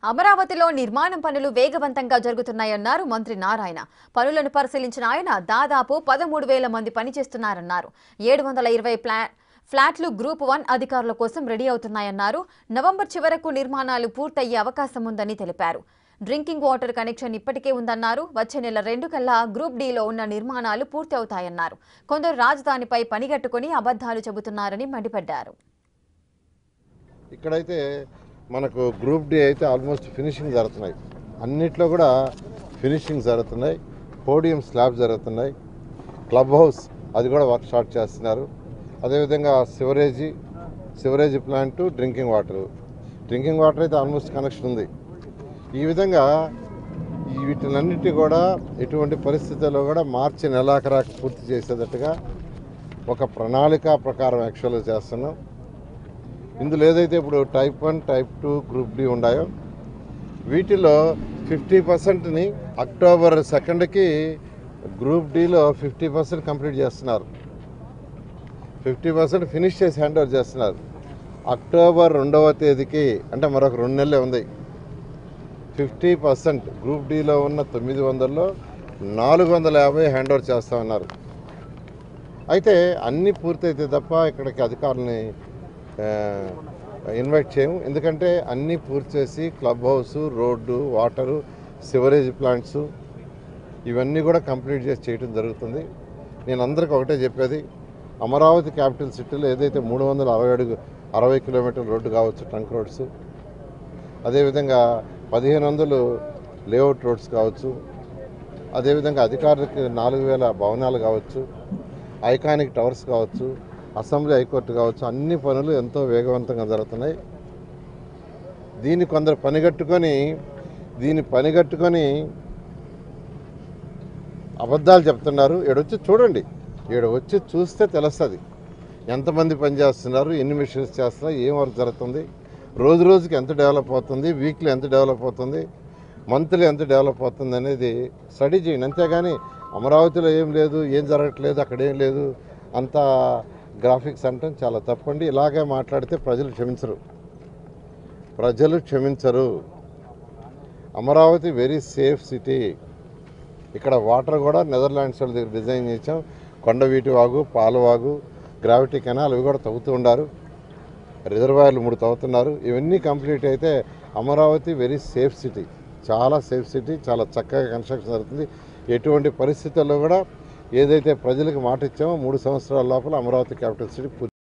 అమరావతిలో నిర్మాణం పనులు వేగవంతంగా జరుగుతున్నాయన్నారు మంత్రి నారాయణ. పనులను పరిశీలించిన ఆయన దాదాపు 13,000 మంది పనిచేస్తున్నారన్నారు. 720 ఫ్లాట్లు గ్రూప్ 1 అధికారుల కోసం రెడీ అవుతున్నాయన్నారు. నవంబర్ చివరకు నిర్మాణాలు పూర్తయ్యే అవకాశం ఉందని తెలిపారు. డ్రింకింగ్ వాటర్ కనెక్షన్ ఇప్పటికే ఉందన్నారు. వచ్చే నెల 2 కల్లా గ్రూప్ డిలో ఉన్న నిర్మాణాలు పూర్తి అవుతాయన్నారు. కొందరు రాజధానిపై పనిగట్టుకుని అబద్ధాలు చెబుతున్నారని మండిపడ్డారు. ఇక్కడైతే మనకు గ్రూప్ డి అయితే ఆల్మోస్ట్ ఫినిషింగ్ జరుగుతున్నాయి. అన్నిట్లో కూడా ఫినిషింగ్ జరుగుతున్నాయి. పోడియం స్లాబ్ జరుగుతున్నాయి. క్లబ్ హౌస్ అది కూడా వర్క్ స్టార్ట్ చేస్తున్నారు. అదేవిధంగా సివరేజ్ ప్లాంట్, డ్రింకింగ్ వాటర్ అయితే ఆల్మోస్ట్ కనెక్షన్ ఉంది. ఈ విధంగా వీటినన్నిటి కూడా ఎటువంటి పరిస్థితుల్లో కూడా మార్చి నెలాఖరాకు పూర్తి చేసేటట్టుగా ఒక ప్రణాళిక ప్రకారం యాక్చువల్గా చేస్తున్నాం. ఇందులో ఏదైతే ఇప్పుడు టైప్ 1, టైప్ 2 గ్రూప్ డి ఉన్నాయో వీటిలో 50%ని అక్టోబర్ 2కి గ్రూప్ డిలో 50% కంప్లీట్ చేస్తున్నారు. 50% ఫినిష్ చేసి హ్యాండ్ ఓవర్ చేస్తున్నారు. అక్టోబర్ 2వ తేదీకి అంటే మరొక 2 నెలలే ఉంది. 50% గ్రూప్ డిలో ఉన్న 900లో 450 హ్యాండ్ ఓవర్ చేస్తామన్నారు. అయితే అన్నీ పూర్తయితే తప్ప ఇక్కడికి అధికారులని ఇన్వైట్ చేయము. ఎందుకంటే అన్నీ పూర్తి చేసి club house, road, water, sewerage plants ఇవన్నీ కూడా కంప్లీట్ చేసి చేయడం జరుగుతుంది. నేను అందరికీ ఒకటే చెప్పేది, అమరావతి క్యాపిటల్ సిటీలో ఏదైతే 360 కిలోమీటర్ల రోడ్డు కావచ్చు, ట్రంక్ రోడ్స్, అదేవిధంగా 1500 లేఅవుట్ రోడ్స్ కావచ్చు, అదేవిధంగా అధికారులకి 4000 భవనాలు కావచ్చు, ఐకానిక్ టవర్స్ కావచ్చు, అసెంబ్లీ హైకోర్టు కావచ్చు, అన్ని పనులు ఎంతో వేగవంతంగా జరుగుతున్నాయి. దీన్ని కొందరు పనిగట్టుకొని అబద్ధాలు చెప్తున్నారు. ఈడొచ్చి చూడండి, ఈడొచ్చి చూస్తే తెలుస్తుంది ఎంతమంది పనిచేస్తున్నారు, ఎన్ని మిషన్స్ చేస్తున్నారు, ఏం వర్క్ జరుగుతుంది, రోజు రోజుకి ఎంత డెవలప్ అవుతుంది, వీక్లీ ఎంత డెవలప్ అవుతుంది, మంత్లీ ఎంత డెవలప్ అవుతుంది అనేది స్టడీ చేయండి. అంతేగాని అమరావతిలో ఏం లేదు, ఏం జరగట్లేదు, అక్కడ ఏం లేదు అంత గ్రాఫిక్స్ అంటే చాలా తప్పండి. ఇలాగే మాట్లాడితే ప్రజలు క్షమించరు. Amaravati very safe city. ఇక్కడ వాటర్ కూడా నెదర్లాండ్స్ వాళ్ళ దగ్గర డిజైన్ చేసాం. కొండవీటి వాగు, పాలవాగు, గ్రావిటీ కెనాల్ అవి కూడా తవ్వుతూ ఉన్నారు. రిజర్వాయర్లు 3 తవ్వుతున్నారు. ఇవన్నీ కంప్లీట్ అయితే అమరావతి వెరీ సేఫ్ సిటీ, చాలా సేఫ్ సిటీ, చాలా చక్కగా కన్స్ట్రక్షన్ జరుగుతుంది. ఎటువంటి పరిస్థితుల్లో కూడా ఏదైతే ప్రజలకు మాట ఇచ్చామో 3 సంవత్సరాల లోపల అమరావతి క్యాపిటల్ సిటీ